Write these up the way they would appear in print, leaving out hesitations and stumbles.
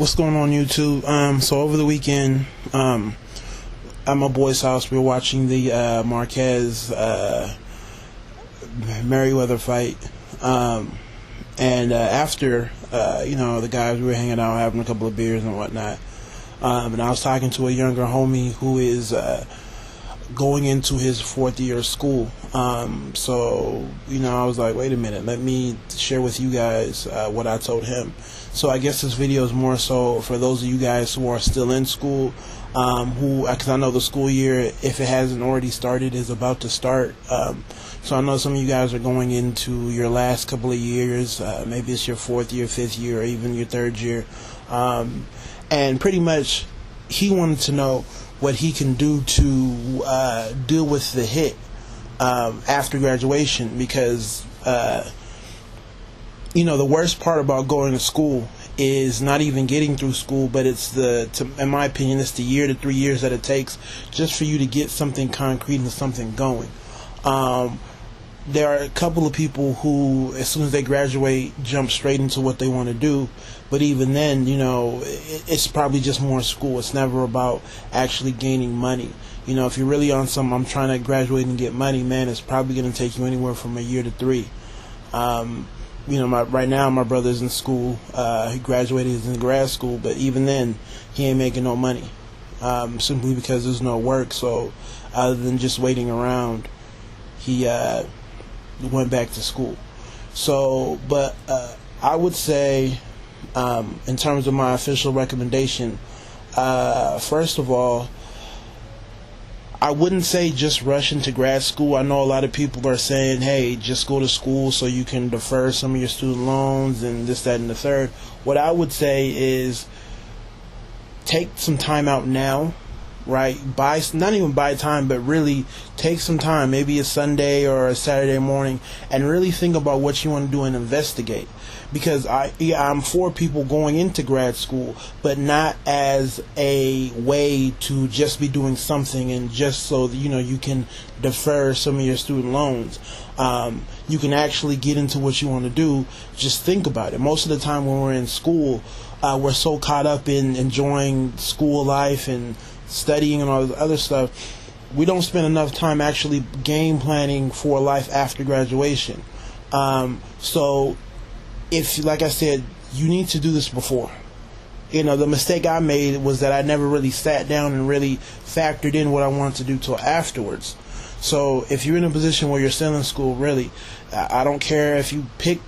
What's going on, YouTube? So over the weekend, at my boy's house, we were watching the Marquez Merriweather fight. And after, the guys, we were hanging out, having a couple of beers and whatnot. And I was talking to a younger homie who is going into his fourth year of school. So I was like, wait a minute, let me share with you guys what I told him. So I guess this video is more so for those of you guys who are still in school, because I know the school year, if it hasn't already started, is about to start. So I know some of you guys are going into your last couple of years. Maybe it's your fourth year, fifth year, or even your third year. And pretty much he wanted to know what he can do to deal with the hit after graduation, because the worst part about going to school is not even getting through school, but it's in my opinion, it's the year to 3 years that it takes just for you to get something concrete and something going. There are a couple of people who, as soon as they graduate, jump straight into what they want to do. But even then, it's probably just more school. It's never about actually gaining money. If you're really on some, I'm trying to graduate and get money, man, it's probably going to take you anywhere from a year to 3. Right now my brother's in school. He graduated, he's in grad school, but even then, he ain't making no money. Simply because there's no work. So, other than just waiting around, he went back to school. So, but I would say, in terms of my official recommendation, first of all, I wouldn't say just rush into grad school. I know a lot of people are saying, hey, just go to school so you can defer some of your student loans and this, that, and the third. What I would say is take some time out now, right? Not even buy time, but really take some time, maybe a Sunday or a Saturday morning, and really think about what you want to do and investigate. Because I'm for people going into grad school, but not as a way to just be doing something and just so that, you can defer some of your student loans. You can actually get into what you want to do. Just think about it. Most of the time when we're in school, we're so caught up in enjoying school life and studying and all this other stuff, we don't spend enough time actually game planning for life after graduation. So if, like I said, you need to do this before. The mistake I made was that I never really sat down and really factored in what I wanted to do till afterwards. So if you're in a position where you're still in school, really, I don't care if you pick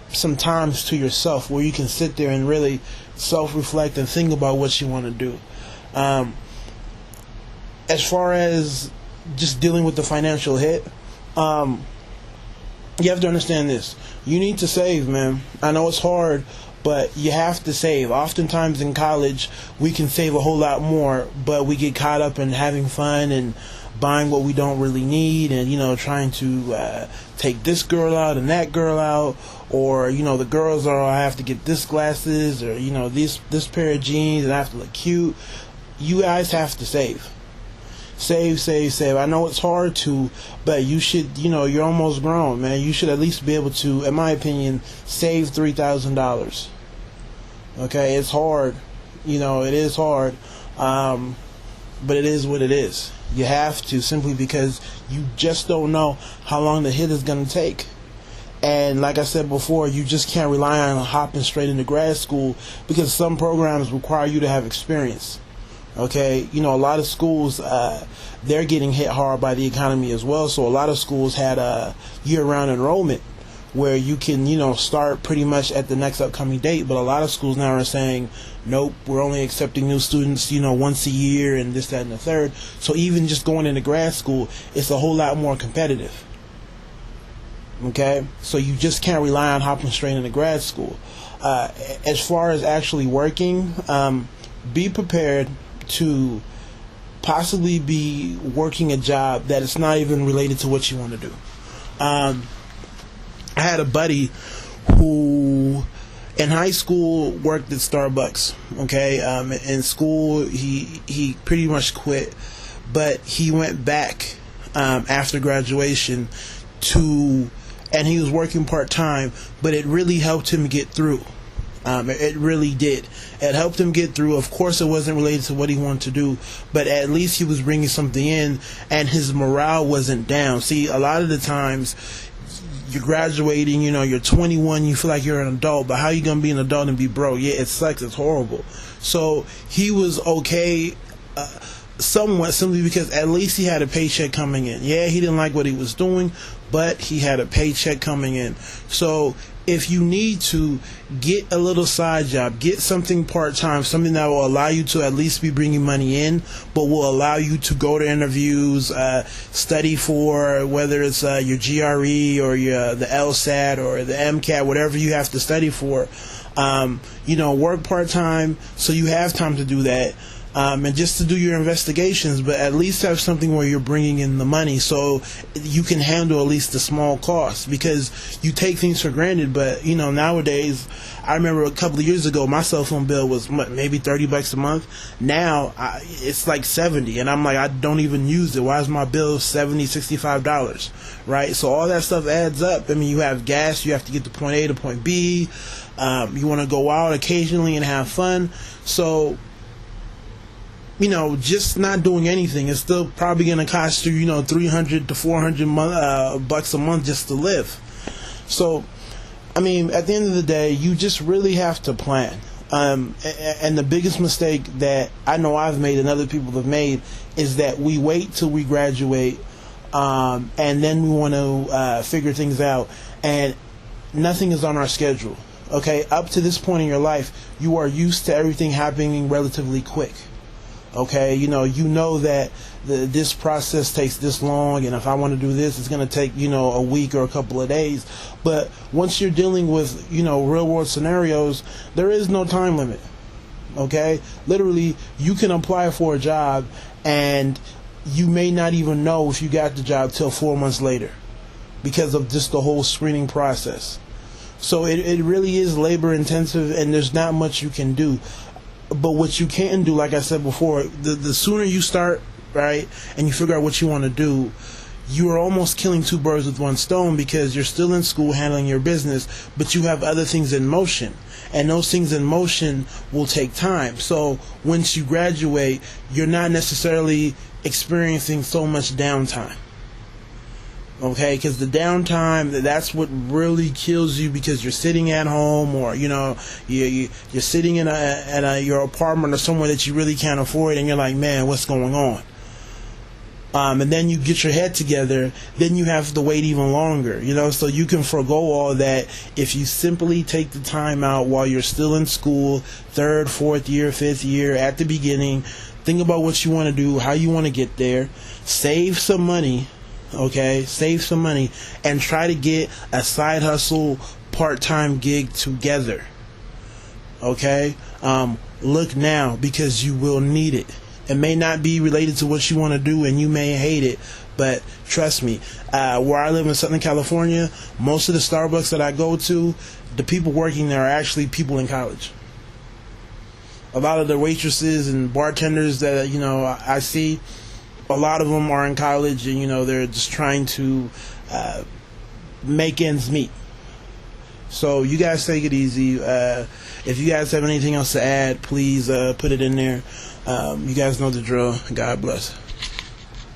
some times to yourself where you can sit there and really self-reflect and think about what you want to do. As far as just dealing with the financial hit, you have to understand this. You need to save, man. I know it's hard, but you have to save. Oftentimes in college, we can save a whole lot more, but we get caught up in having fun and buying what we don't really need, and trying to take this girl out and that girl out, or the girls are, I have to get this glasses, or this pair of jeans, and I have to look cute. You guys have to save. Save. I know it's hard to, but you should, you're almost grown, man. You should at least be able to, in my opinion, save $3,000. Okay, it's hard. It is hard. But it is what it is. You have to, simply because you just don't know how long the hit is going to take. And like I said before, you just can't rely on hopping straight into grad school, because some programs require you to have experience. Okay, a lot of schools, they're getting hit hard by the economy as well. So a lot of schools had a year-round enrollment where you can, start pretty much at the next upcoming date. But a lot of schools now are saying, nope, we're only accepting new students, once a year, and this, that, and the third. So even just going into grad school, it's a whole lot more competitive. Okay, so you just can't rely on hopping straight into grad school. As far as actually working, be prepared to possibly be working a job that is not even related to what you want to do. I had a buddy who in high school worked at Starbucks. Okay, in school he pretty much quit, but he went back after graduation and he was working part-time, but it really helped him get through. It really did. It helped him get through. Of course, it wasn't related to what he wanted to do, but at least he was bringing something in, and his morale wasn't down. See, a lot of the times, you're graduating, you're 21, you feel like you're an adult, but how you going to be an adult and be broke? Yeah, it sucks. It's horrible. So he was okay, somewhat, simply because at least he had a paycheck coming in. Yeah, he didn't like what he was doing, but he had a paycheck coming in. So if you need to, get a little side job, get something part-time, something that will allow you to at least be bringing money in, but will allow you to go to interviews, study for whether it's your GRE or the LSAT or the MCAT, whatever you have to study for. Work part-time so you have time to do that. And just to do your investigations, but at least have something where you're bringing in the money so you can handle at least the small costs, because you take things for granted. But nowadays, I remember a couple of years ago, my cell phone bill was maybe $30 a month. Now it's like $70, and I'm like, I don't even use it. Why is my bill $70, $65? Right? So all that stuff adds up. I mean, you have gas, you have to get to point A to point B. You want to go out occasionally and have fun. So just not doing anything is still probably going to cost you, $300 to $400 bucks a month just to live. So, I mean, at the end of the day, you just really have to plan. And the biggest mistake that I know I've made and other people have made is that we wait till we graduate, and then we want to figure things out, and nothing is on our schedule. Okay, up to this point in your life, you are used to everything happening relatively quick. Okay, you know that this process takes this long, and if I want to do this, it's going to take, a week or a couple of days. But once you're dealing with, real world scenarios, there is no time limit. Okay, literally, you can apply for a job, and you may not even know if you got the job till 4 months later because of just the whole screening process. So it really is labor intensive, and there's not much you can do. But what you can do, like I said before, the sooner you start, right, and you figure out what you want to do, you are almost killing two birds with one stone, because you're still in school handling your business, but you have other things in motion. And those things in motion will take time. So once you graduate, you're not necessarily experiencing so much downtime. Okay, because the downtime, that's what really kills you, because you're sitting at home, or you're sitting in your apartment or somewhere that you really can't afford, and you're like, man, what's going on? And then you get your head together, then you have to wait even longer, so you can forego all that if you simply take the time out while you're still in school, 3rd, 4th year, 5th year, at the beginning. Think about what you want to do, how you want to get there, save some money. Okay, save some money and try to get a side hustle part-time gig together. Okay, look now, because you will need it. It may not be related to what you want to do, and you may hate it, but trust me, where I live in Southern California, most of the Starbucks that I go to, the people working there are actually people in college. A lot of the waitresses and bartenders that I see, a lot of them are in college, and they're just trying to make ends meet. So you guys take it easy. If you guys have anything else to add, please put it in there. You guys know the drill. God bless.